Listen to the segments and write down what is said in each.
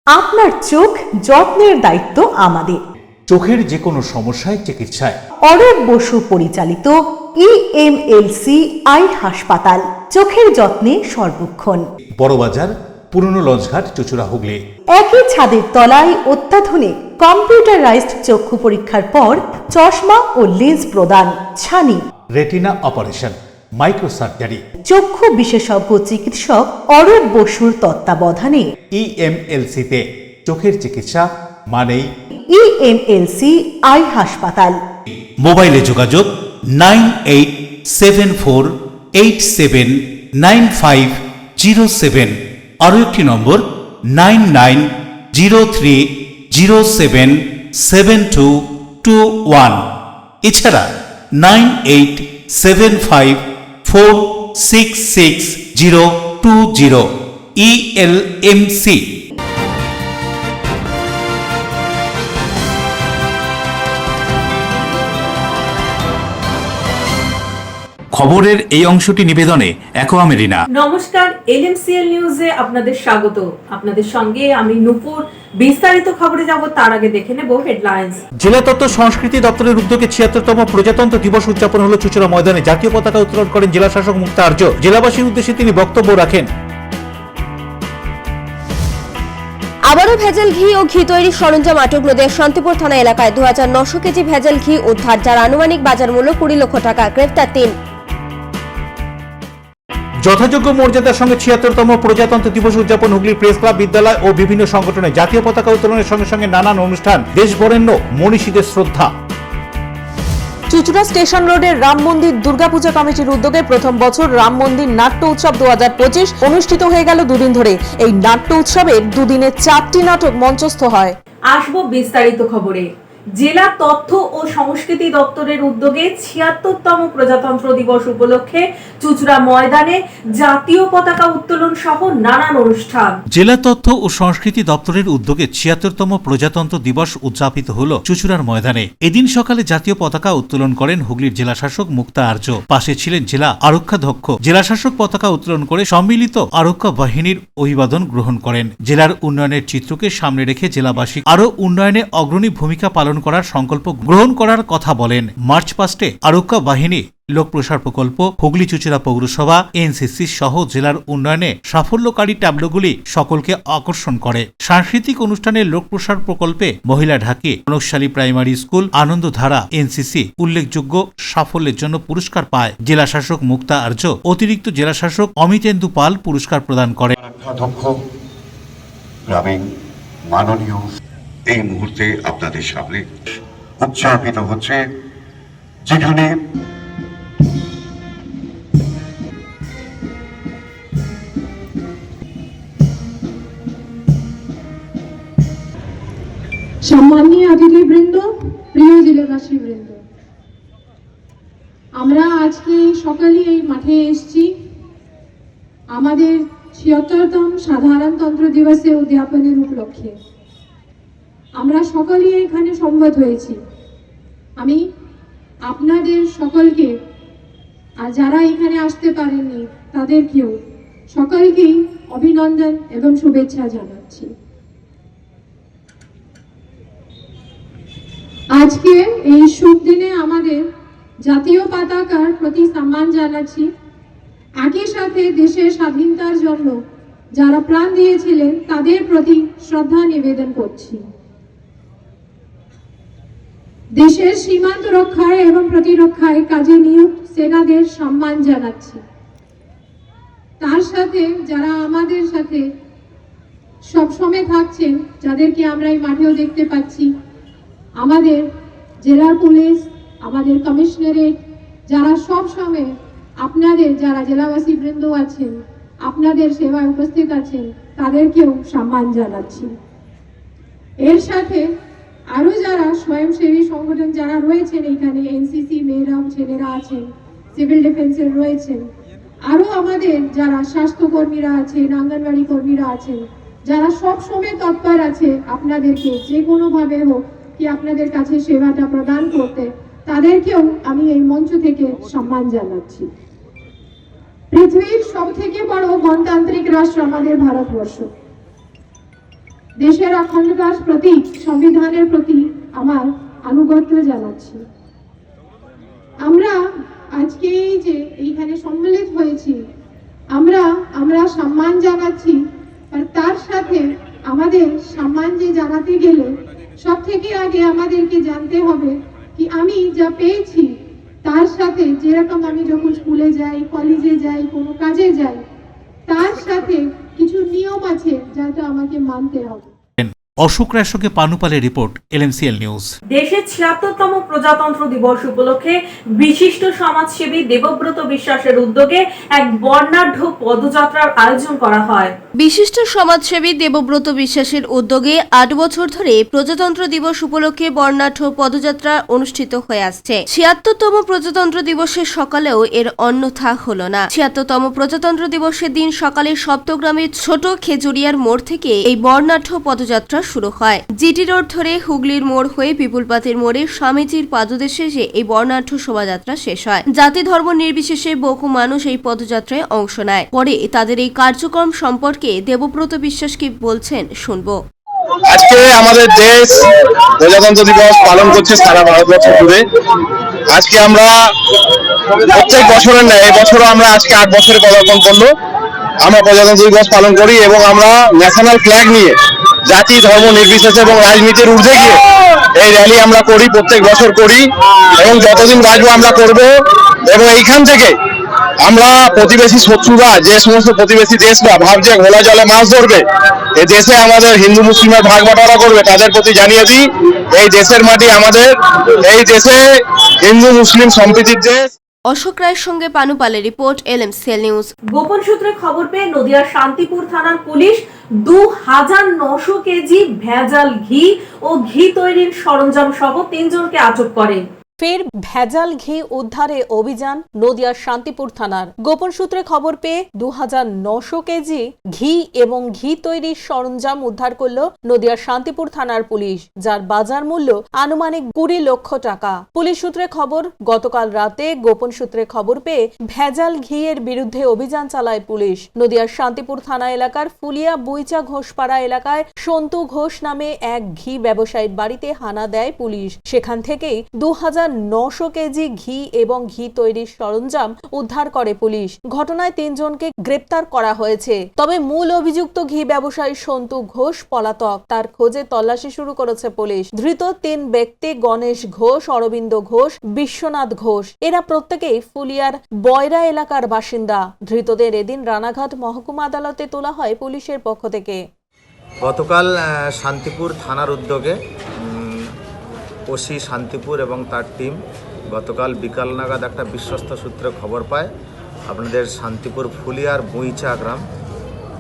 আপনার চোখ যত্নের দায়িত্ব আমাদের। চোখের যে কোনো সমস্যায় চিকিৎসায় অরূপ বসু পরিচালিত EMLC আই হাসপাতাল, চোখের যত্নে সর্বক্ষণ। বড়বাজার, পুরনো লঞ্চঘাট, চুঁচুড়া, হুগলি। একই ছাদের তলায় অত্যাধুনিক কম্পিউটারাইজড চক্ষু পরীক্ষার পর চশমা ও লেন্স প্রদান, ছানি, রেটিনা অপারেশন, মাইক্রোসার্জারি। চক্ষু বিশেষজ্ঞ চিকিৎসক অরূপ বসুর তত্ত্বাবধানে EMLC-তে চোখের চিকিৎসা মানেই EMLC আই হাসপাতাল। মোবাইলে যোগাযোগ 9874879507, আরও একটি নম্বর 9903077221, এছাড়া 9875466020 ELMC। খবরের এই অংশটি নিবেদনে অ্যাকোয়া মেরিনা। নমস্কার, LMCL নিউজে আপনাদের স্বাগত। আপনাদের সঙ্গে আমি নূপুর। বিস্তারিত খবরে যাব তার আগে দেখে নেব হেডলাইন্স। জেলা তত্ত্ব সংস্কৃতি দপ্তরের উদ্যোগে ৭৬তম প্রজাতন্ত্র দিবস উদযাপন হলো চুঁচুড়া ময়দানে। জাতীয় পতাকা উত্তোলন করেন জেলা শাসক মুক্তা আর্য। জেলাবাসীর উদ্দেশ্যে তিনি বক্তব্য রাখেন। আবারও ভেজাল ঘি ও ঘি তৈরির সরঞ্জাম আটক নদীর শান্তিপুর থানা এলাকায় 2900 কেজি ভেজাল ঘি উদ্ধার, যার আনুমানিক বাজার মূল্য 20 লক্ষ টাকা। গ্রেফতার 3। যথাযোগ্য মর্যাদার সঙ্গে ৭৬তম প্রজাতন্ত্র দিবস উদযাপন হুগলি প্রেস ক্লাব, বিদ্যালয় ও বিভিন্ন সংগঠনে জাতীয় পতাকা উত্তোলনের সঙ্গে সঙ্গে নানান অনুষ্ঠান, দেশ বরেণ্য মনীষীদের শ্রদ্ধা। চুঁচুড়া স্টেশন রোডের রাম মন্দির দুর্গাপূজা কমিটির উদ্যোগে প্রথম বছর রাম মন্দির নাট্য উৎসব 2025 অনুষ্ঠিত হয়ে গেল দুদিন ধরে। এই নাট্য উৎসবের দুদিনে 4টি নাটক মঞ্চস্থ হয়। আসবো বিস্তারিত খবরে। জেলা তথ্য ও সংস্কৃতি দপ্তরের উদ্যোগে ৭৬তম প্রজাতন্ত্র দিবস উপলক্ষে চুঁচুড়া ময়দানে জাতীয় পতাকা উত্তোলন সহ নানান অনুষ্ঠান। জেলা তথ্য ও সংস্কৃতি দপ্তরের উদ্যোগে ৭৬তম প্রজাতন্ত্র দিবস উদযাপিত হল চুঁচুড়ার ময়দানে। এদিন সকালে জাতীয় পতাকা উত্তোলন করেন হুগলির জেলা শাসক মুক্তা আর্য। পাশে ছিলেন জেলা আরক্ষাধ্যক্ষ। জেলা শাসক পতাকা উত্তোলন করে সম্মিলিত আরক্ষা বাহিনীর অভিবাদন গ্রহণ করেন। জেলার উন্নয়নের চিত্রকে সামনে রেখে জেলাবাসী আরও উন্নয়নে অগ্রণী ভূমিকা পালন করার সংকল্প গ্রহণ করার কথা বলেন। মার্চ পাস্টে আরক্ষা বাহিনী, লোক প্রসার প্রকল্প, হুগলি চুঁচুড়া পৌরসভা, NCC সহ জেলার উন্নয়নে সাফল্যকারী ট্যাবলোগুলি সকলকে আকর্ষণ করে। সাংস্কৃতিক অনুষ্ঠানে লোক প্রসার প্রকল্পে মহিলা ঢাকি, কনকশালী প্রাইমারি স্কুল, আনন্দধারা, NCC উল্লেখযোগ্য সাফল্যের জন্য পুরস্কার পায়। জেলা শাসক মুক্তা আর্য অতিরিক্ত জেলা শাসক অমিতেন্দু পাল পুরস্কার প্রদান করেন। মাননীয় এই মুহূর্তে আপনাদের সামনে উদযাপিত হচ্ছে, যেখানে সম্মানীয় অতিথিবৃন্দ, প্রিয় জেলাবাসী বৃন্দ, আমরা আজকে সকালে এই মাঠে এসেছি আমাদের ৭৬তম সাধারণতন্ত্র দিবসে উদযাপনের উপলক্ষে। আমরা সকলেই এখানে সমবেত হয়েছি। আমি আপনাদের সকলকে, আর যারা এখানে আসতে পারেননি তাদেরকেও সকলকেই অভিনন্দন এবং শুভেচ্ছা জানাচ্ছি। আজকে এই শুভ দিনে আমাদের জাতীয় পতাকার প্রতি সম্মান জানাচ্ছি। একই সাথে দেশের স্বাধীনতার জন্য যারা প্রাণ দিয়েছিলেন তাদের প্রতি শ্রদ্ধা নিবেদন করছি। দেশের সীমান্ত রক্ষায় এবং প্রতিরক্ষায় কাজে নিয়োগ সেনাদের সম্মান জানাচ্ছি। তার সাথে যারা আমাদের সাথে সবসময় থাকছেন, যাদেরকে আমরা এই মাঠেও দেখতে পাচ্ছি, আমাদের জেলার পুলিশ, আমাদের কমিশনারেট, যারা সব সময় আপনাদের, যারা জেলাবাসী বৃন্দ আছেন, আপনাদের সেবায় উপস্থিত আছেন, তাদেরকেও সম্মান জানাচ্ছি। এর সাথে আরো যারা স্বয়ংসেবী সংগঠন যারা রয়েছেন এখানে, NCC মেয়েরাও ছেলেরা আছেন, সিভিল ডিফেন্সের রয়েছেন, আরো আমাদের যারা স্বাস্থ্যকর্মীরা আছেন, অঙ্গনওয়াড়ি কর্মীরা আছেন, যারা সব সময় তৎপর আছে আপনাদেরকে যে কোনো ভাবে হোক কি আপনাদের কাছে সেবাটা প্রদান করতে, তাদেরকেও আমি এই মঞ্চ থেকে সম্মান জানাচ্ছি। পৃথিবীর সবথেকে বড় গণতান্ত্রিক রাষ্ট্র আমাদের ভারতবর্ষ। দেশের অখণ্ডতার প্রতীক সংবিধানের প্রতি আমার আনুগত্য জানাচ্ছি। আমরা আজকে এই যে এইখানে সম্মিলিত হয়েছি, আমরা সম্মান জানাচ্ছি, আর তার সাথে আমাদের সম্মান যে জানাতে গেলে সব থেকে আগে আমাদেরকে জানতে হবে কি আমি যা পেয়েছি তার সাথে, যেরকম আমি যখন স্কুলে যাই, কলেজে যাই, কোনো কাজে যাই, তার সাথে কিছু নিয়ম আছে যাটা আমাকে মানতে হবে। অশোক রায়ের সঙ্গে পানুপালের রিপোর্ট, LMCL নিউজ। দেশের ৭৬তম প্রজাতন্ত্র দিবস উপলক্ষে বিশিষ্ট সমাজসেবী দেবব্রত বিশ্বাসের উদ্যোগে এক বর্ণাঢ্য পদযাত্রার আয়োজন করা হয়। বিশিষ্ট সমাজসেবী দেবব্রত বিশ্বাসের উদ্যোগে ৮ বছর ধরে প্রজাতন্ত্র দিবস উপলক্ষে বর্ণাঢ্য পদযাত্রা অনুষ্ঠিত হয়ে আসছে। ৭৬তম প্রজাতন্ত্র দিবসের সকালেও এর অন্যথা হলো না। ৭৬তম প্রজাতন্ত্র দিবসের দিন সকালে সপ্তগ্রামের ছোট খেজুরিয়ার মোড় থেকে এই বর্ণাঢ্য পদযাত্রা শুরু হয়। জিটি রোড ধরে হুগলির মোড় হয়ে পিপুলপাতির মোড়ে স্বামীজির পাদদেশে এসে এই বর্ণাঢ্য শোভাযাত্রা শেষ হয়। জাতি ধর্ম নির্বিশেষে বহু মানুষ এই পদযাত্রায় অংশ নেয়। পরে তাদের এই কার্যক্রম সম্পর্কে দেবব্রত বিশ্বাস কি বলছেন শুনবো। আজকে আমাদের দেশ প্রজাতন্ত্র দিবস পালন করছে সারা ভারতবর্ষ জুড়ে। আজকে আমরা প্রত্যেক বছরের ন্যায় এবছরও আমরা আজকে ৮ বছরে পদার্পণ করলো। আমরা প্রজাতন্ত্র দিবস পালন করি এবং আমরা ন্যাশনাল ফ্ল্যাগ নিয়ে জাতি ধর্ম নির্বিশেষে এবং রাজনীতির ঊর্ধ্বে গিয়ে এই র্যালি আমরা করি, প্রত্যেক বছর করি এবং যতদিন বাঁচবো আমরা করব। এবং এইখান থেকে আমরা প্রতিবেশী শত্রুরা, যে সমস্ত প্রতিবেশী দেশরা ভাবছে ঘোলা জলে মাছ ধরবে, এই দেশে আমাদের হিন্দু মুসলিমের ভাগ বাটোয়ারা করবে, তাদের প্রতি জানিয়ে দিই এই দেশের মাটি আমাদের, এই দেশে হিন্দু মুসলিম সম্প্রীতির দেশ। অশোক রায়ের সঙ্গে পানুপালের রিপোর্ট, LMCL নিউজ। গোপন সূত্রে খবর পেয়ে নদিয়ার শান্তিপুর থানার পুলিশ ২৯০০ কেজি ভেজাল ঘি ও ঘি তৈরির সরঞ্জাম সহ ৩ জনকে আটক করে। ফের ভেজাল ঘি উদ্ধারে অভিযান নদিয়ার শান্তিপুর থানার। গোপন সূত্রে খবর পেয়ে ২৯০০ কেজি ঘি এবং ঘি তৈরির সরঞ্জাম উদ্ধার করল নদিয়ার শান্তিপুর থানার পুলিশ, যার বাজার মূল্য আনুমানিক ২০ লক্ষ টাকা। পুলিশ সূত্রে খবর, গতকাল রাতে গোপন সূত্রে খবর পেয়ে ভেজাল ঘি এর বিরুদ্ধে অভিযান চালায় পুলিশ। নদিয়ার শান্তিপুর থানা এলাকার ফুলিয়া বুইচা ঘোষপাড়া এলাকায় সন্তু ঘোষ নামে এক ঘি ব্যবসায়ীর বাড়িতে হানা দেয় পুলিশ। সেখান থেকেই ২৯০০ কেজি ঘি এবং ঘি তৈরির সরঞ্জাম উদ্ধার করে পুলিশ। ঘটনায় ৩ জনকে গ্রেপ্তার করা হয়েছে। তবে মূল অভিযুক্ত ঘি ব্যবসায়ী সন্তু ঘোষ পলাতক। তার খোঁজে তল্লাশি শুরু করেছে পুলিশ। ধৃত ৩ ব্যক্তি গণেশ ঘোষ, অরবিন্দ ঘোষ, বিশ্বনাথ ঘোষ। এরা প্রত্যেকেই ফুলিয়ার বয়রা এলাকার বাসিন্দা। ধৃতদের এদিন রানাঘাট মহকুমা আদালতে তোলা হয় পুলিশের পক্ষ থেকে। গতকাল শান্তিপুর থানার উদ্যোগে ওসি শান্তিপুর এবং তার টিম গতকাল বিকাল নাগাদ একটা বিশ্বস্ত সূত্রে খবর পায় আপনাদের শান্তিপুর ফুলিয়ার বুইচা গ্রাম,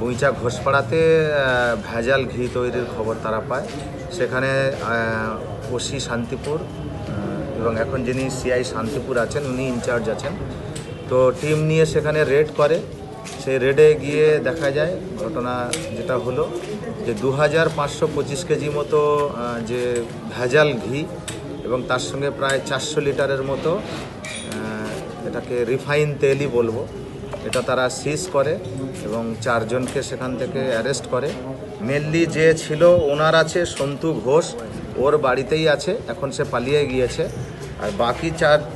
বুইচা ঘোষপাড়াতে ভেজাল ঘি তৈরির খবর তারা পায়। সেখানে ওসি শান্তিপুর এবং এখন যিনি সিআই শান্তিপুর আছেন উনি ইনচার্জ আছেন, তো টিম নিয়ে সেখানে রেড করে। সেই রেডে গিয়ে দেখা যায় ঘটনা যেটা হলো যে ২৫২৫ কেজি মতো যে ভেজাল ঘি এবং তার সঙ্গে প্রায় ৪০০ লিটারের মতো এটাকে রিফাইন তেলই বলবো, এটা তারা সিজ করে এবং ৪ জনকে সেখান থেকে অ্যারেস্ট করে। মেনলি যে ছিল ওনার আছে সন্তু ঘোষ, ওর বাড়িতেই আছে, এখন সে পালিয়ে গিয়েছে। আর বাকি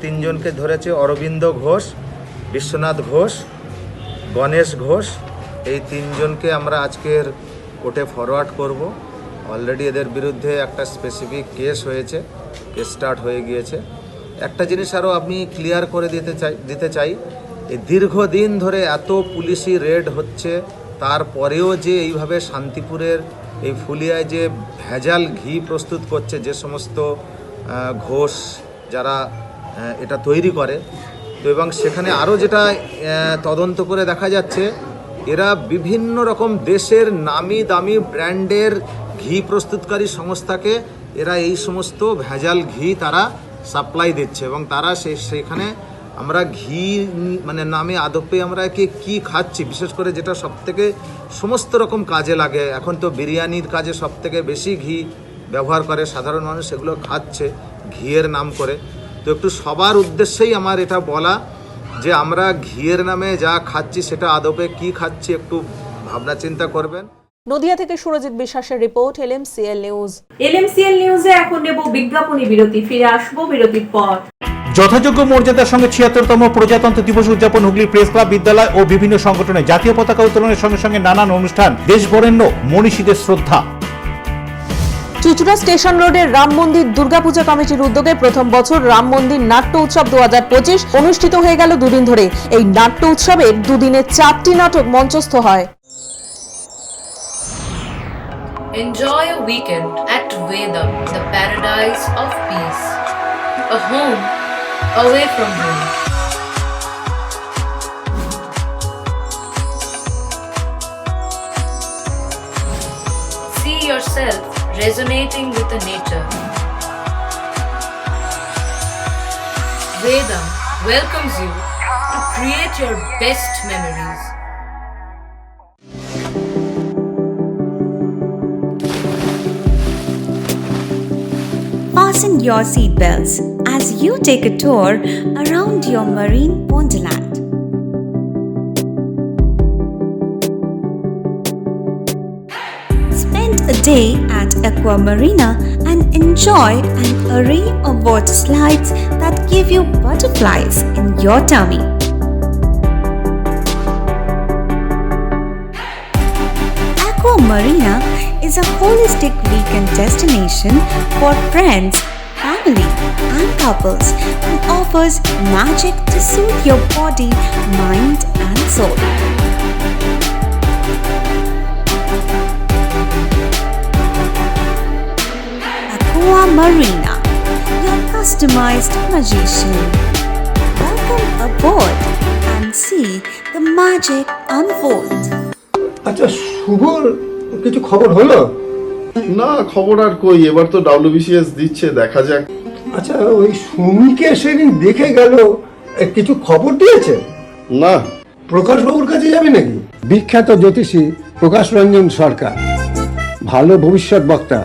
৩ জনকে ধরেছে অরবিন্দ ঘোষ, বিশ্বনাথ ঘোষ, গণেশ ঘোষ। এই ৩ জনকে আমরা আজকের কোর্টে ফরওয়ার্ড করব। অলরেডি এদের বিরুদ্ধে একটা স্পেসিফিক কেস হয়েছে, কেস স্টার্ট হয়ে গিয়েছে। একটা জিনিস আরও আমি ক্লিয়ার করে দিতে চাই, এই দীর্ঘদিন ধরে এত পুলিশি রেড হচ্ছে, তারপরেও যে এইভাবে শান্তিপুরের এই ফুলিয়ায় যে ভেজাল ঘি প্রস্তুত করছে যে সমস্ত ঘোষ যারা এটা তৈরি করে, তো এবং সেখানে আরও যেটা তদন্ত করে দেখা যাচ্ছে এরা বিভিন্ন রকম দেশের নামি দামি ব্র্যান্ডের ঘি প্রস্তুতকারী সংস্থাকে এরা এই সমস্ত ভেজাল ঘি তারা সাপ্লাই দিচ্ছে এবং তারা সেখানে আমরা ঘি মানে নামে আদপে আমরা কি খাচ্ছি, বিশেষ করে যেটা সবথেকে সমস্ত রকম কাজে লাগে, এখন তো বিরিয়ানির কাজে সবথেকে বেশি ঘি ব্যবহার করে সাধারণ মানুষ, সেগুলো খাচ্ছে ঘিয়ের নাম করে। তো একটু সবার উদ্দেশ্যেই আমার এটা বলা যে আমরা ঘিয়ের নামে যা খাচ্ছি সেটা আদপে কি খাচ্ছি একটু ভাবনা চিন্তা করবেন। নদিয়া থেকে সুরজিৎ বিশ্বাসের রিপোর্ট, LMCL নিউজ। LMCL নিউজে এখন নেব বিজ্ঞাপনী বিরতি, ফিরে আসবো বিরতির পর। যথাযোগ্য মর্যাদার সঙ্গে ৭৬তম প্রজাতন্ত্র দিবস উদযাপন হুগলি প্রেস ক্লাব, বিদ্যালয় ও বিভিন্ন সংগঠনে জাতীয় পতাকা উত্তোলনের সঙ্গে সঙ্গে নানান অনুষ্ঠান, দেশ বরেণ্য মনীষীদের শ্রদ্ধা। চুচুড়া স্টেশন রোডের রাম মন্দির দুর্গাপূজা কমিটির উদ্যোগে প্রথম বছর রাম মন্দির নাট্য উৎসব 2025 অনুষ্ঠিত হয়ে গেল দুদিন ধরে। এই নাট্য উৎসবের দুদিনে 4টি নাটক মঞ্চস্থ হয়। Enjoy a weekend at Vedam, the paradise of peace. A home away from home. See yourself resonating with the nature. Vedam welcomes you to create your best memories. Fasten your seatbelts as you take a tour around your marine wonderland. Spend a day at Aqua Marina and enjoy an array of water slides that give you butterflies in your tummy. Aqua Marina is a holistic weekend destination for friends, family, and couples and offers magic to soothe your body, mind, and soul. Aqua Marina, your customized magician. Welcome aboard and see the magic unfold. আচ্ছা, শুভর কিছু খবর হলো? না, খবর আর কই, এবার তো WBCS দিচ্ছে, দেখা যাক। আচ্ছা, ওই সুমিকে সেদিন দেখে গেল, কিছু খবর দিয়েছে? না। প্রকাশ বাবুর কাছে যাবে নাকি? বিখ্যাত জ্যোতিষী প্রকাশ রঞ্জন সরকার, ভালো ভবিষ্যৎ বক্তা।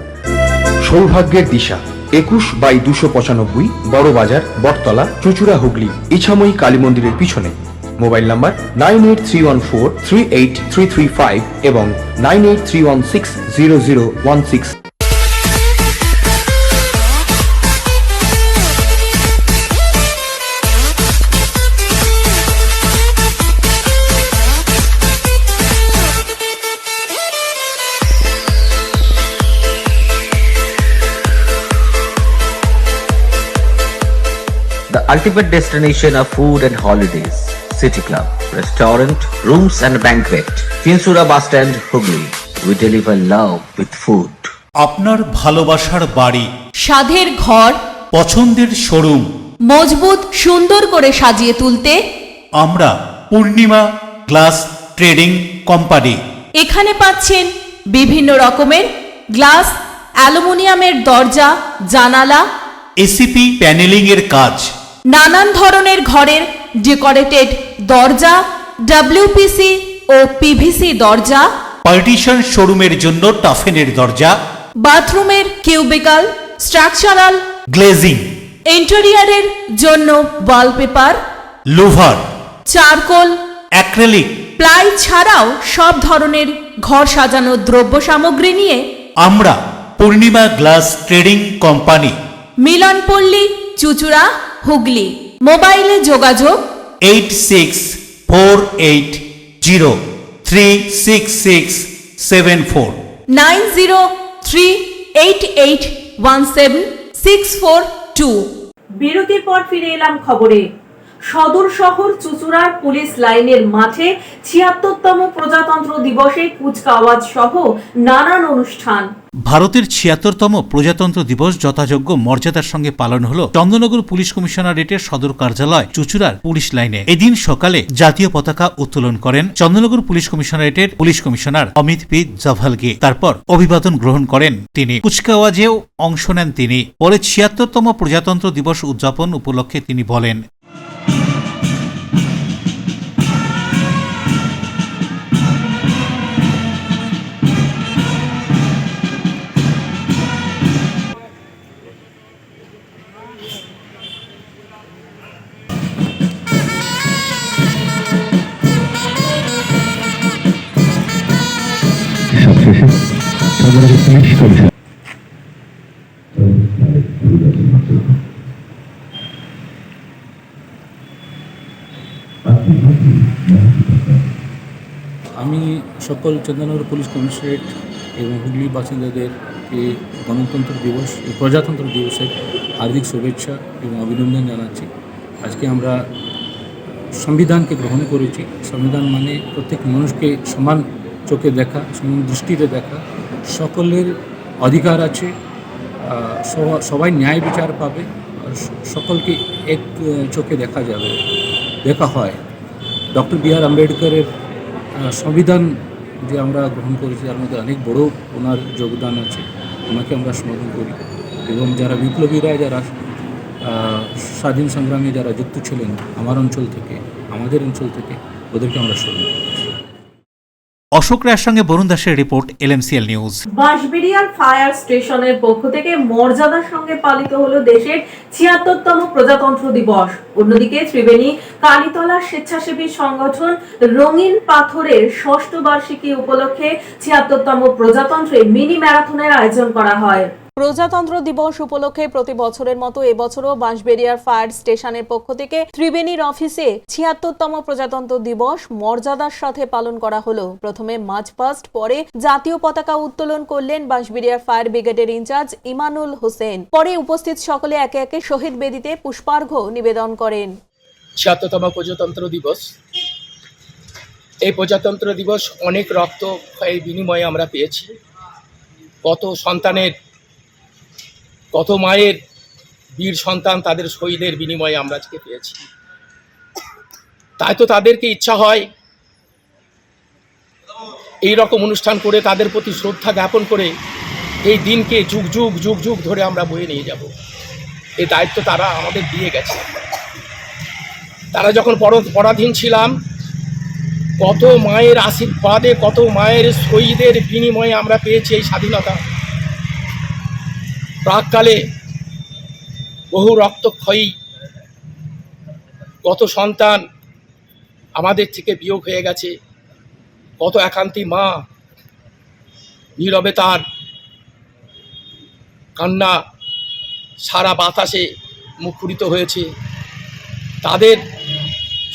সৌভাগ্যের দিশা, 21/295 বড় বাজার, বটতলা, চুচুড়া, হুগলি, ইছাময়ী কালী মন্দিরের পিছনে। মোবাইল নাম্বার 9831438335 এবং 9831600016। The ultimate destination of food and holidays. City Club, restaurant, rooms and banquet. Finsura Bus Stand, Hugli. We deliver love with food. আপনার ভালোবাসার বাড়ি, স্বাদের ঘর, পছন্দের শোরুম, মজবুত সুন্দর করে সাজিয়ে তুলতে আমরা পূর্ণিমা গ্লাস ট্রেডিং কোম্পানি। এখানে পাচ্ছেন বিভিন্ন রকমের গ্লাস, অ্যালুমিনিয়ামের দরজা, জানালা, এসিপি প্যানেলিং এর কাজ, নানান ধরনের ঘরের ডেকোরেটেড দরজা, WPC ও PVC দরজা, পার্টিশন শোরুমের জন্য টাফেনের দরজা, বাথরুমের কিউবিকাল, স্ট্রাকচারাল গ্লেজিং, ইন্টেরিয়রের জন্য wallpaper, louver, charcoal, acrylic, ply ছাড়াও সব ধরনের ঘর সাজানোর দ্রব্য সামগ্রী নিয়ে আমরা Purnima glass trading company, Milanpalli, Chuchura, Hooghly. মোবাইলে যোগাযোগ 8640366674 9038817642। বিরতির পর ফিরে এলাম খবরে। সদর শহর চুচুড়ার পুলিশ লাইনের মাঠে ৭৬তম প্রজাতন্ত্র দিবসে কুচকাওয়াজ সহ নানান অনুষ্ঠান। ভারতের ৭৬তম প্রজাতন্ত্র দিবস যথাযোগ্য মর্যাদার সঙ্গে পালন হলো চন্দননগর পুলিশ কমিশনারেটের সদর কার্যালয় চুচুড়ার পুলিশ লাইনে। এদিন সকালে জাতীয় পতাকা উত্তোলন করেন চন্দননগর পুলিশ কমিশনারেটের police commissioner Amit P Javalge. তারপর অভিবাদন গ্রহণ করেন তিনি। কুচকাওয়াজেও অংশ নেন তিনি। পরে ৭৬তম প্রজাতন্ত্র দিবস উদযাপন উপলক্ষে তিনি বলেন, আমি সকল চন্দননগর পুলিশ কমিশনারেট এবং হুগলি বাসিন্দাদেরকে গণতন্ত্র দিবস প্রজাতন্ত্র দিবসের হার্দিক শুভেচ্ছা এবং অভিনন্দন জানাচ্ছি। আজকে আমরা সংবিধানকে গ্রহণ করেছি। সংবিধান মানে প্রত্যেক মানুষকে সমান চোখে দেখা, সমান দৃষ্টিতে দেখা, সকলের অধিকার আছে, সবাই ন্যায় বিচার পাবে, আর সকলকে এক চোখে দেখা হয়। Doctor B.R.. আম্বেদকরের সংবিধান যে আমরা গ্রহণ করেছি তার মধ্যে অনেক বড় ওনার যোগদান আছে, ওনাকে আমরা স্মরণ করি। এবং যারা বিপ্লবীরা, যারা স্বাধীন সংগ্রামে যারা যুক্ত ছিলেন আমাদের অঞ্চল থেকে ওদেরকে আমরা স্মরণ করি। অশোক রায়ের সঙ্গে বরুণ দাসের রিপোর্ট, LMCL নিউজ। বাঁশবেড়িয়ার ফায়ার স্টেশনের পক্ষ থেকে মর্যাদার সঙ্গে পালিত হলো দেশের ৭৬তম প্রজাতন্ত্র দিবস। অন্যদিকে ত্রিবেণী কালীতলা স্বেচ্ছাসেবী সংগঠন রঙিন পাথরের ৬ষ্ঠ বার্ষিকী উপলক্ষে ৭৬তম প্রজাতন্ত্রে মিনি ম্যারাথনের আয়োজন করা হয়। প্রজাতন্ত্র দিবস উপলক্ষে প্রতি বছরের মতো এবছরও বাঁশবেড়িয়ার ফায়ার স্টেশনের পক্ষ থেকে ত্রিবেণীর অফিসে ৭৬তম প্রজাতন্ত্র দিবস মর্যাদার সাথে পালন করা হলো। প্রথমে মার্চ পাস্ট, পরে জাতীয় পতাকা উত্তোলন করলেন বাঁশবেড়িয়ার ফায়ার ব্রিগেডের ইনচার্জ ইমানুল হোসেন। পরে উপস্থিত সকলে একে একে শহীদ বেদিতে পুষ্পার্ঘ্য নিবেদন করেন। ৭৬তম প্রজাতন্ত্র দিবস, এই প্রজাতন্ত্র দিবস অনেক রক্ত ক্ষয়ের বিনিময়ে আমরা পেয়েছি। কত মায়ের বীর সন্তান তাদের শহীদের বিনিময়ে আমরা আজকে পেয়েছি। তাই তো তাদেরকে ইচ্ছা হয় এই রকম অনুষ্ঠান করে তাদের প্রতি শ্রদ্ধা জ্ঞাপন করে এই দিনকে যুগ যুগ ধরে আমরা বয়ে নিয়ে যাব। এই দায়িত্ব তারা আমাদের দিয়ে গেছে। তারা যখন পরাধীন ছিলাম, কত মায়ের আশীর্বাদে, কত মায়ের শহীদের বিনিময়ে আমরা পেয়েছি এই স্বাধীনতা। প্রাককালে বহু রক্তক্ষয়ী, কত সন্তান আমাদের থেকে বিয়োগ হয়ে গেছে, কত একান্তী মা নীরবে তার কান্না সারা বাতাসে মুখরিত হয়েছে। তাদের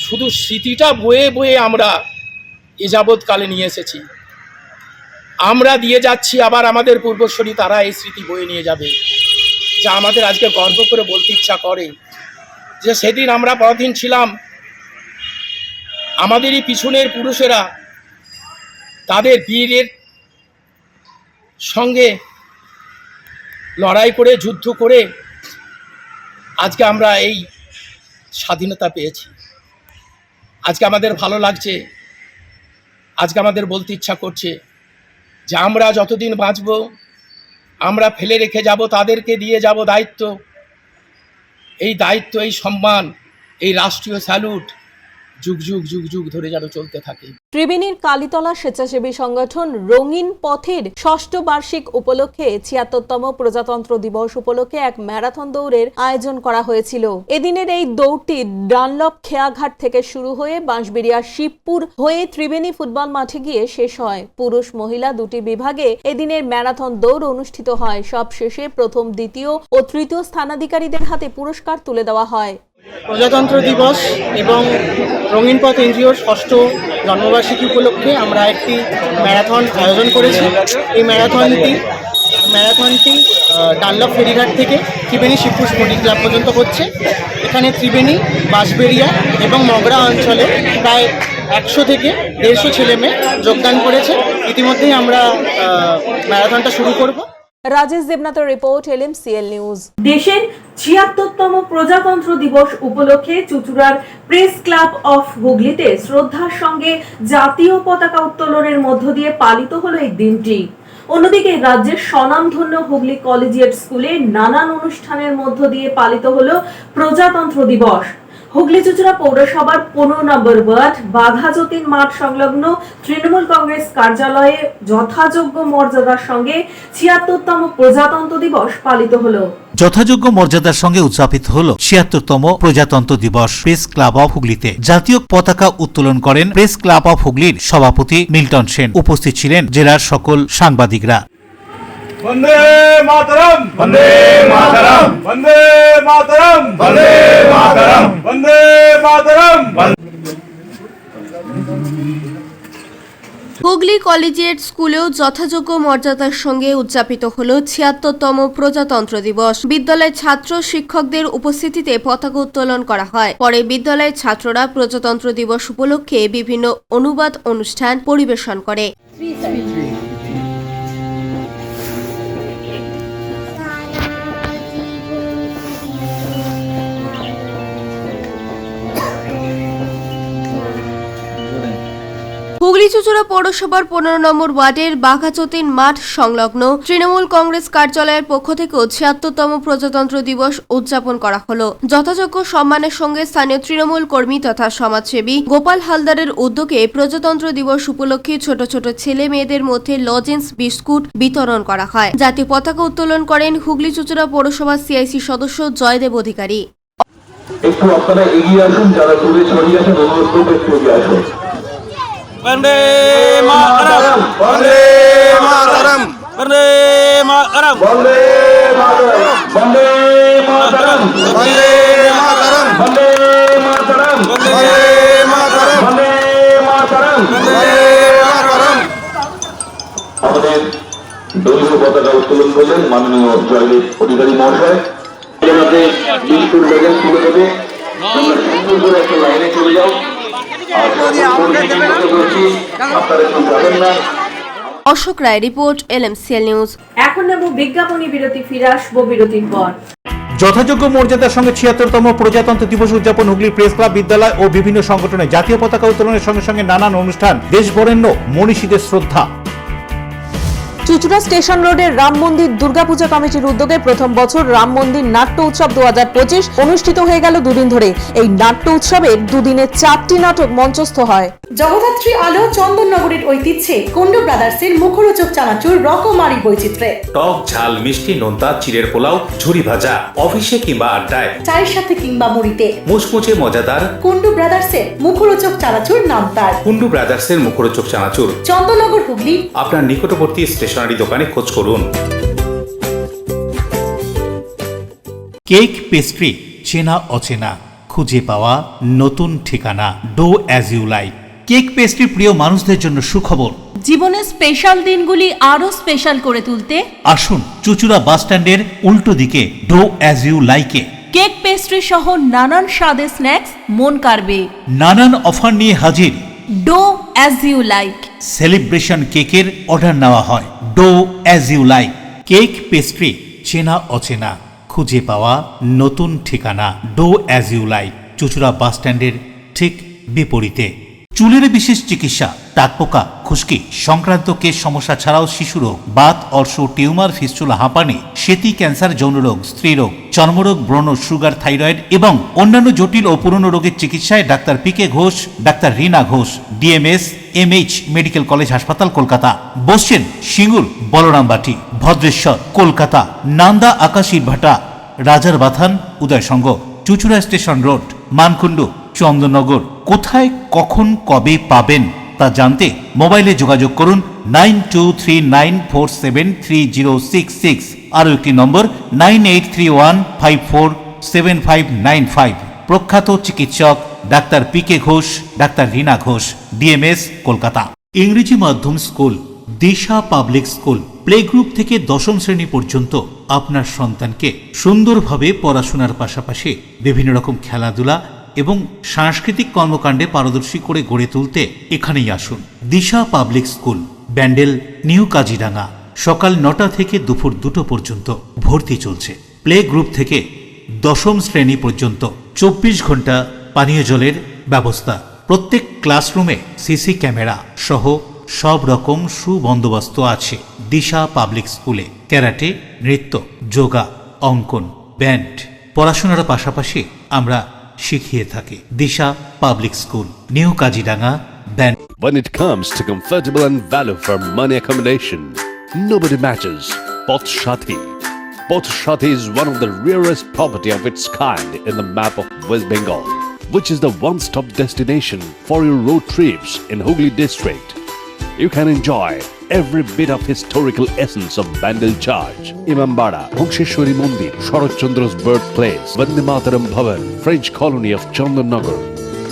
শুধু স্মৃতিটা বয়ে আমরা এ যাবৎকালে নিয়ে এসেছি। আমরা দিয়ে যাচ্ছি, আবার আমাদের পূর্বসূরি তারা এই স্মৃতি বয়ে নিয়ে যাবে। যা আমাদের আজকে গর্ব করে বলতে ইচ্ছা করে যে সেদিন আমরা পরাধীন ছিলাম, আমাদেরই পিছনের পুরুষেরা তাদের বীরের সঙ্গে লড়াই করে, যুদ্ধ করে আজকে আমরা এই স্বাধীনতা পেয়েছি। আজকে আমাদের ভালো লাগছে, আজকে আমাদের বলতে ইচ্ছা করছে যে আমরা যতদিন বাঁচব, আমরা ফেলে রেখে যাব, তাদেরকে দিয়ে যাব দায়িত্ব। এই দায়িত্ব, এই সম্মান, এই রাষ্ট্রীয় স্যালুট যুগ ধরে যেন চলতে থাকে। ত্রিবেণীর কালীতলা স্বেচ্ছাসেবী সংগঠন রঙিন পথের ৬ষ্ঠ বার্ষিক উপলক্ষে ৭৬তম প্রজাতন্ত্র দিবস উপলক্ষে এক ম্যারাথন দৌড়ের আয়োজন করা হয়েছিল। এদিনের এই দৌড়টি ডানলপ খেয়াঘাট থেকে শুরু হয়ে বাঁশবেড়িয়া শিবপুর হয়ে ত্রিবেণী ফুটবল মাঠে গিয়ে শেষ হয়। পুরুষ মহিলা দুটি বিভাগে এদিনের ম্যারাথন দৌড় অনুষ্ঠিত হয়। সব শেষে প্রথম, দ্বিতীয় ও তৃতীয় স্থানাধিকারীদের হাতে পুরস্কার তুলে দেওয়া হয়। প্রজাতন্ত্র দিবস এবং রঙিন পথ এনজিওর ৬ষ্ঠ জন্মবার্ষিকী উপলক্ষে আমরা একটি ম্যারাথন আয়োজন করেছি। এই ম্যারাথনটি ডানলপ ফেরিঘাট থেকে ত্রিবেণী শিবপুর স্পোর্টিং ক্লাব পর্যন্ত হচ্ছে। এখানে ত্রিবেণী, বাঁশবেড়িয়া এবং মগরা অঞ্চলে প্রায় ১০০ থেকে ১৫০ ছেলেমেয়ে যোগদান করেছে। ইতিমধ্যেই আমরা ম্যারাথনটা শুরু করব। রাজেশ দেবনাথের রিপোর্ট, LMCL নিউজ। দেশের ৭৬তম প্রজাতন্ত্র দিবস উপলক্ষে চুঁচুড়ার প্রেস ক্লাব অফ হুগলিতে শ্রদ্ধার সঙ্গে জাতীয় পতাকা উত্তোলনের মধ্য দিয়ে পালিত হলো এই দিনটি। অন্যদিকে রাজ্যের স্বনামধন্য হুগলি কলেজিয়েট স্কুলে নানান অনুষ্ঠানের মধ্য দিয়ে পালিত হলো প্রজাতন্ত্র দিবস। হুগলি চুঁচুড়া পৌরসভার ১৫ নম্বর ওয়ার্ড বাঘাযতীন মাঠ সংলগ্ন তৃণমূল কংগ্রেস কার্যালয়ে যথাযোগ্য মর্যাদার সঙ্গে ৭৬তম প্রজাতন্ত্র দিবস পালিত হলো। যথাযোগ্য মর্যাদার সঙ্গে উদযাপিত হল ৭৬তম প্রজাতন্ত্র দিবস প্রেস ক্লাব অফ হুগলিতে। জাতীয় পতাকা উত্তোলন করেন প্রেস ক্লাব অফ হুগলির সভাপতি মিল্টন সেন। উপস্থিত ছিলেন জেলার সকল সাংবাদিকরা। বন্দে মাতরম, বন্দে মাতরম, বন্দে মাতরম, বন্দে মাতরম, বন্দে মাতরম। হুগলি কলেজিয়েট স্কুলেও যথাযোগ্য মর্যাদার সঙ্গে উদযাপিত হল ৭৬তম প্রজাতন্ত্র দিবস। বিদ্যালয়ের ছাত্র শিক্ষকদের উপস্থিতিতে পতাকা উত্তোলন করা হয়। পরে বিদ্যালয়ের ছাত্ররা প্রজাতন্ত্র দিবস উপলক্ষে বিভিন্ন অনুবাদ অনুষ্ঠান পরিবেশন করে। হুগলি চুঁচুড়া পৌরসভার ১৫ নম্বর ওয়ার্ডের বাঘাযতীন মাঠ সংলগ্ন তৃণমূল কংগ্রেস কার্যালয়ের পক্ষ থেকেও ৭৬তম প্রজাতন্ত্র দিবস উদযাপন করা হল। যথাযোগ্য সম্মানের সঙ্গে স্থানীয় তৃণমূল কর্মী তথা সমাজসেবী গোপাল হালদারের উদ্যোগে প্রজাতন্ত্র দিবস উপলক্ষে ছোট ছোট ছেলে মেয়েদের মধ্যে লজেন্স বিস্কুট বিতরণ করা হয়। জাতীয় পতাকা উত্তোলন করেন হুগলি চুঁচুড়া পৌরসভার সিআইসি সদস্য জয়দেব অধিকারী। একটু আপনারা এগিয়ে আসুন, যারা দূরে ছড়িয়ে আছেন অনুরোধ করবো একটু এগিয়ে আসুন। বন্দে মাতরম, বন্দে মাতরম, বন্দে মাতরম, বন্দে মাতরম, বন্দে মাতরম, বন্দে মাতরম, বন্দে মাতরম, বন্দে মাতরম, বন্দে মাতরম, বন্দে মাতরম। আমাদের দলীয় পতাকা উত্তোলন করলেন মাননীয় জয়দেব অধিকারী মহাশয়। এলাকাতে বিস্কুট লেগেন তুলে দেবে, তোমরা সুন্দর করে একটা লাইনে চলে যাও। অশোক রায় রিপোর্ট, LMCL নিউজ। এখন নেব বিজ্ঞাপনী বিরতি, ফিরে আসবো বিরতির পর। যথাযোগ্য মর্যাদার সঙ্গে ৭৬তম প্রজাতন্ত্র দিবস উদযাপন হুগলি প্রেস ক্লাব, বিদ্যালয় ও বিভিন্ন সংগঠনে জাতীয় পতাকা উত্তোলনের সঙ্গে সঙ্গে নানান অনুষ্ঠান, দেশ বরেণ্য মনীষীদের শ্রদ্ধা। চুঁচুড়া স্টেশন রোডের রাম মন্দির দুর্গাপূজা কমিটির উদ্যোগে প্রথম বছর রাম মন্দির নাট্য উৎসব 2025 অনুষ্ঠিত হয়ে গেল দুদিন ধরে। এই নাট্য উৎসবের দুদিনে 4টি নাটক মঞ্চস্থ হয়। জগদ্ধাত্রী আলো চন্দননগরের ঐতিহ্যে কুন্ডু ব্রাদার্সের মুখরোচক চানাচুর রকমারি বৈচিত্র্যে টক ঝাল মিষ্টি নোনতা চিড়ের পোলাও ঝুরি ভাজা, অফিসে কিংবা আড্ডায় চায়ের সাথে কিংবা মুড়িতে মুচমুচে মজাদার কুন্ডু ব্রাদার্সের মুখরোচক চানাচুর নাম তার। কুন্ডু ব্রাদার্সের মুখরোচক চানাচুর চন্দননগর হুগলি। আপনার নিকটবর্তী স্টেশনারি দোকানে খোঁজ করুন। কেক পেস্ট্রি, চেনা অচেনা, খুঁজে পাওয়া নতুন ঠিকানা, do as you like. Cake pastry প্রিয় মানুষদের জন্য সুখবর। জীবনের স্পেশাল দিনগুলি আরো স্পেশাল করে তুলতে আসুন চুঁচুড়া বাস স্ট্যান্ডের উল্টো দিকে ডো অ্যাজ ইউ লাইকে। কেক পেস্ট্রি সহ নানান স্বাদের স্ন্যাক্স মন কাড়বে। নানান অফার নিয়ে হাজির do as you like. Celebration কেকের অর্ডার নেওয়া হয়। Do as you like. Cake pastry, চেনা অচেনা, খুঁজে পাওয়া নতুন ঠিকানা, ডো অ্যাজ ইউ লাইক। চুঁচুড়া বাস স্ট্যান্ডের ঠিক বিপরীতে। চুলের বিশেষ চিকিৎসা, টাকপোকা, খুশকি সংক্রান্ত কেশ সমস্যা ছাড়াও শিশুরোগ, বাত, অর্শ, টিউমার, ফিস্টুলা, হাঁপানি, সেতি, ক্যান্সার, যৌনরোগ, স্ত্রীরোগ, চর্মরোগ, ব্রণ, সুগার, থাইরয়েড এবং অন্যান্য জটিল ও পুরনো রোগের চিকিৎসায় doctor PK Ghosh, doctor Rina Ghosh, DMS MH medical college হাসপাতাল, কলকাতা। বসছেন সিঙ্গুর, বলরামবাটি, ভদ্রেশ্বর, কলকাতা, নান্দা, আকাশী ভাটা, রাজার বাথান, উদয়সঙ্গ, চুঁচুড়া স্টেশন রোড, মানকুণ্ডু, চন্দননগর। কোথায়, কখন, কবে পাবেন তা জানতে মোবাইলে যোগাযোগ করুন 9239473066। আরও একটি নম্বর 9831547595। প্রখ্যাত চিকিৎসক doctor PK Ghosh, doctor Rina Ghosh, DMS, Kolkata. ইংরেজি মাধ্যম স্কুল দিশা পাবলিক স্কুল, প্লে গ্রুপ থেকে 10ম শ্রেণী পর্যন্ত আপনার সন্তানকে সুন্দরভাবে পড়াশোনার পাশাপাশি বিভিন্ন রকম খেলাধুলা এবং সাংস্কৃতিক কর্মকাণ্ডে পারদর্শী করে গড়ে তুলতে এখানেই আসুন। Disha public school, Bandel, new Kaziranga. সকাল 9টা থেকে দুপুর 2টো পর্যন্ত ভর্তি চলছে। প্লে গ্রুপ থেকে 10ম শ্রেণী পর্যন্ত 24 ঘন্টা পানীয় জলের ব্যবস্থা। প্রত্যেক ক্লাসরুমে CC ক্যামেরা সহ সব রকম সুবন্দোবস্ত আছে। দিশা পাবলিক স্কুলে ক্যারাটে, নৃত্য, যোগা, অঙ্কন, ব্যান্ড পড়াশোনার পাশাপাশি আমরা শিখিয়ে থাকি। Disha public school, new Kaziranga, ব্যান্ড। When it comes to comfortable and value for money accommodation, nobody matches Poth Shathi. Poth Shathi is one of the rarest property of its kind in the map of West Bengal, which is the one-stop destination for your road trips in Hooghly district. You can enjoy every bit of historical essence of Bandel Charge, Imambara, Bhongsheshwari Mandir, Sharat Chandra's birthplace, Vande Mataram Bhavan, French colony of Chandannagar.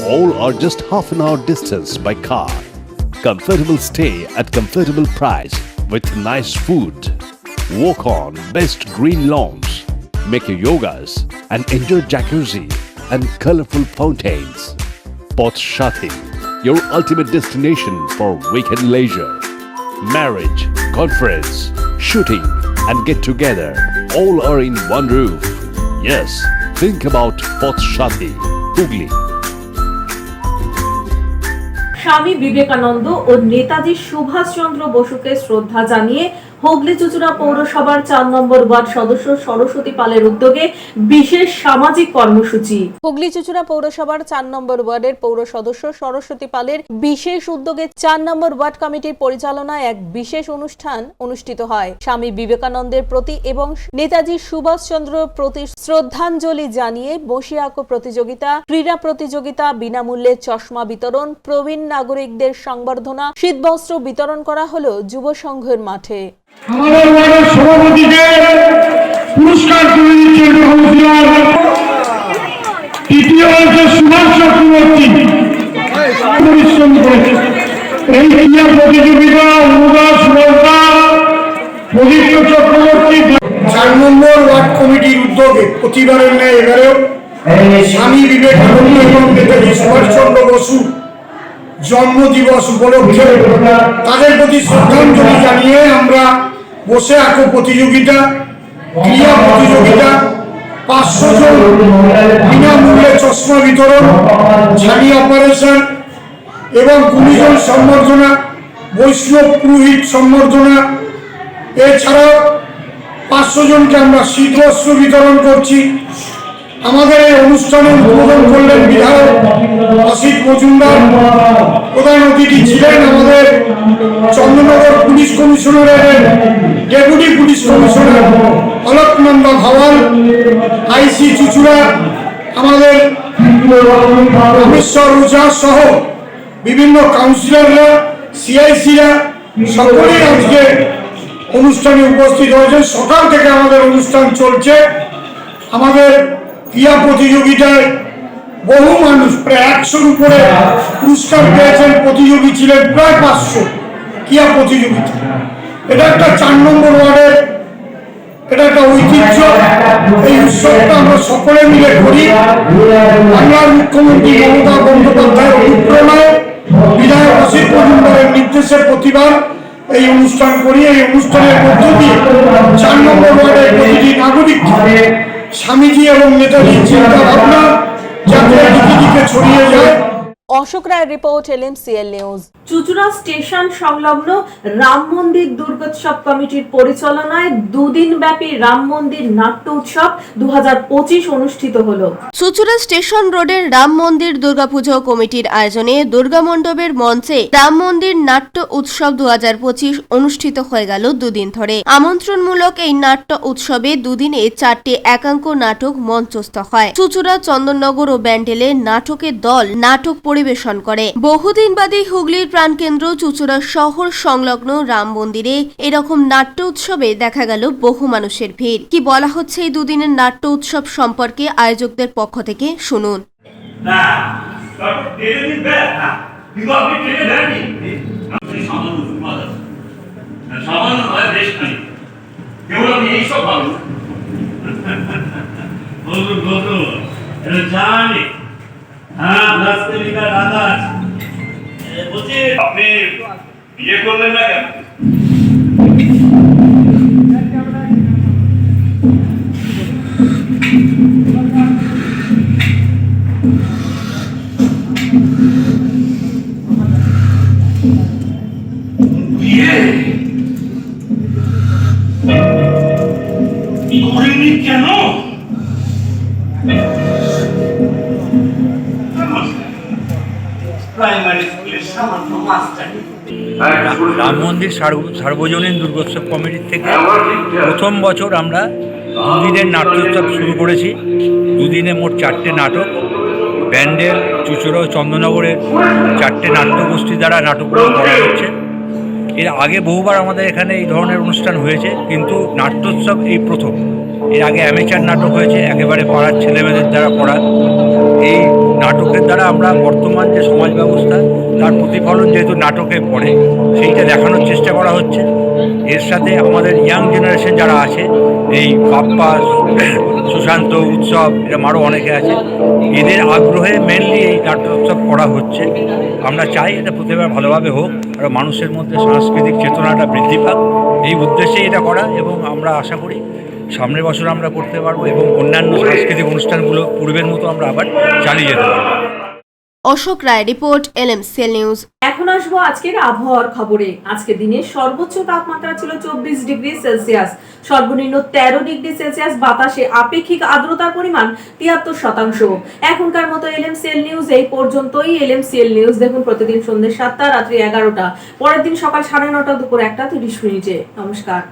All are just half an hour distance by car. Comfortable stay at comfortable price with nice food. Walk on best green lawns, make your yogas and enjoy jacuzzi and colorful fountains. Poth Shathi, your ultimate destination for weekend leisure. Marriage, conference, shooting and get together all are in one roof. Yes, think about Poth Shathi, Hugli. Swami Vivekananda ও নেতাজি সুভাষচন্দ্র বসুকে শ্রদ্ধা জানিয়ে হুগলি চুঁচুড়া পৌরসভার 4 নম্বর word সদস্য সরস্বতী পালের উদ্যোগে বিশেষ সামাজিক কর্মসূচি। হুগলি চুঁচুড়া পৌরসভার 4 নম্বর ওয়ার্ডের পৌর সদস্য সরস্বতী পালের বিশেষ উদ্যোগে 4 নম্বর ওয়ার্ড কমিটির পরিচালনায় এক বিশেষ অনুষ্ঠান অনুষ্ঠিত হয়। স্বামী বিবেকানন্দের প্রতি এবং নেতাজি সুভাষচন্দ্রের প্রতি শ্রদ্ধাঞ্জলি জানিয়ে বসে আঁকো প্রতিযোগিতা, ক্রীড়া প্রতিযোগিতা, বিনামূল্যে চশমা বিতরণ, প্রবীণ নাগরিকদের সংবর্ধনা, শীতবস্ত্র বিতরণ করা হলো যুব সংঘের মাঠে। আমাদের ওয়ার্ডের সভাপতিকে পুরস্কার তুলে দিচ্ছেন কাউন্সিলর। তৃতীয় হচ্ছে সুভাষ চক্রবর্তী, পরিশ্রম করেছে এই ক্রীড়া প্রতিযোগিতা। অনুদান সুরক্ষা পবিত্র চক্রবর্তী। 4 নম্বর ওয়ার্ড কমিটির উদ্যোগে প্রতিবারের ন্যায় এবারেও স্বামী বিবেকানন্দ এবং নেতাজি সুভাষচন্দ্র বসু জন্মদিবস উপলক্ষে তাদের প্রতি শ্রদ্ধাঞ্জলি জানিয়ে আমরা বসে আঁকো প্রতিযোগিতা, ক্রীড়া প্রতিযোগিতা, 500 জন বিনামূল্যে চশমা বিতরণ, ছানি অপারেশন এবং 20 জন সম্বর্ধনা, বৈষ্ণব পুরোহিত সম্বর্ধনা, এছাড়াও 500 জনকে আমরা শীতবস্ত্র বিতরণ করছি। আমাদের এই অনুষ্ঠানে উদ্বোধন করলেন বিধায়ক অসিত মজুমদার। প্রধান অতিথি ছিলেন আমাদের চন্দননগর পুলিশ কমিশনারের deputy police commissioner Alakananda Bhawal, IC Chuchura আমাদের রামেশ্বর ওঝা সহ বিভিন্ন কাউন্সিলররা, সিআইসিরা সকলেই আজকে অনুষ্ঠানে উপস্থিত হয়েছেন। সকাল থেকে আমাদের অনুষ্ঠান চলছে। আমাদের ক্রীড়া প্রতিযোগিতায় বহু মানুষ, প্রায় 100-র উপরে পুরস্কার পেয়েছেন। প্রতিযোগী ছিলেন প্রায় 500 ক্রীড়া প্রতিযোগিতা। এটা একটা 4 নম্বর ওয়ার্ডের এটা একটা ঐতিহ্য। এই উৎসবটা আমরা সকলে মিলে করি। বাংলার মুখ্যমন্ত্রী মমতা বন্দ্যোপাধ্যায়ের অনুপ্রেরণায় বিধায়ক অসিত মজুমদারের নির্দেশে প্রতিবার এই অনুষ্ঠান করি। এই অনুষ্ঠানের মধ্য দিয়ে 4 নম্বর ওয়ার্ডের প্রতিটি নাগরিক স্বামীজি এবং নেতাজির চিন্তা ভাবনা যাতে দিকে দিকে ছড়িয়ে যায়। অশোক রায়ের রিপোর্ট, LMCL নিউজ। চুঁচুড়া স্টেশন সংলগ্ন রাম মন্দির দুর্গোৎসব কমিটির পরিচালনায় 2 দিন ব্যাপী রাম মন্দির নাট্য উৎসব 2025 অনুষ্ঠিত হলো। চুঁচুড়া স্টেশন রোডের রাম মন্দির দুর্গাপুজো কমিটির আয়োজনে দুর্গা মণ্ডপের মঞ্চে রাম মন্দির নাট্য উৎসব 2025 অনুষ্ঠিত হয়ে গেল 2 দিন ধরে। আমন্ত্রণমূলক এই নাট্য উৎসবে 2 দিনে 4টি একাঙ্ক নাটক মঞ্চস্থ হয়। চুঁচুড়া, চন্দননগর ও ব্যান্ডেলে নাটকের দল নাটক পরিবেশন করে। বহুদিনবাদী হুগলির প্রাণকেন্দ্র চুঁচুড়া শহর সংলগ্ন রাম মন্দিরে এরকম নাট্য উৎসবে দেখা গেল বহু মানুষের ভিড়। কি বলা হচ্ছে এই 2 দিনের নাট্য উৎসব সম্পর্কে আয়োজকদের পক্ষ থেকে শুনুন। আপনি বিয়ে করলেন না কেন? বিয়ে করেননি কেন? রাম মন্দির সার্বজনীন দুর্গোৎসব কমিটির থেকে প্রথম বছর আমরা 2 দিনের নাট্যোৎসব শুরু করেছি। 2 দিনে মোট 4টে নাটক, ব্যান্ডেল, চুঁচুড়া ও চন্দননগরের 4টে নাট্যগোষ্ঠী দ্বারা নাটকগুলো করা হচ্ছে। এর আগে বহুবার আমাদের এখানে এই ধরনের অনুষ্ঠান হয়েছে, কিন্তু নাট্যোৎসব এই প্রথম। এর আগে অ্যামেচার নাটক হয়েছে, একেবারে পাড়ার ছেলেমেয়েদের দ্বারা করা। এই নাটকের দ্বারা আমরা বর্তমান যে সমাজ ব্যবস্থা তার প্রতিফলন যেহেতু নাটকে পড়ে, সেইটা দেখানোর চেষ্টা করা হচ্ছে। এর সাথে আমাদের ইয়াং জেনারেশন যারা আছে, এই পাপ্পা, সুশান্ত, উৎসব, এরকম আরও অনেকে আছে, এদের আগ্রহে মেনলি এই নাট্যোৎসব করা হচ্ছে। আমরা চাই এটা প্রতিবার ভালোভাবে হোক, আর মানুষের মধ্যে সাংস্কৃতিক চেতনাটা বৃদ্ধি পাক, এই উদ্দেশ্যে এটা করা। এবং আমরা আশা করি সামনের বছর আমরা করতে পারবো এবং অন্যান্য সাংস্কৃতিক অনুষ্ঠানগুলো পূর্বের মতো আমরা আবার চালিয়ে যেতে পারবো। অশোক রায়, রিপোর্ট LMCL নিউজ। এখন আসবো আজকের আবহাওয়ার খবরে। আজকে দিনের সর্বোচ্চ তাপমাত্রা ছিল 24 ডিগ্রি সেলসিয়াস, সর্বনিম্ন 13 ডিগ্রি সেলসিয়াস। বাতাসে আপেক্ষিক আর্দ্রতার পরিমাণ 73%। এখনকার মতো LMCL নিউজ এই পর্যন্তই। LMCL নিউজ দেখুন প্রতিদিন সন্ধ্যে 7টা, রাত্রি 11টা, পরের দিন সকাল 9:30, দুপুর 1:30 নমস্কার।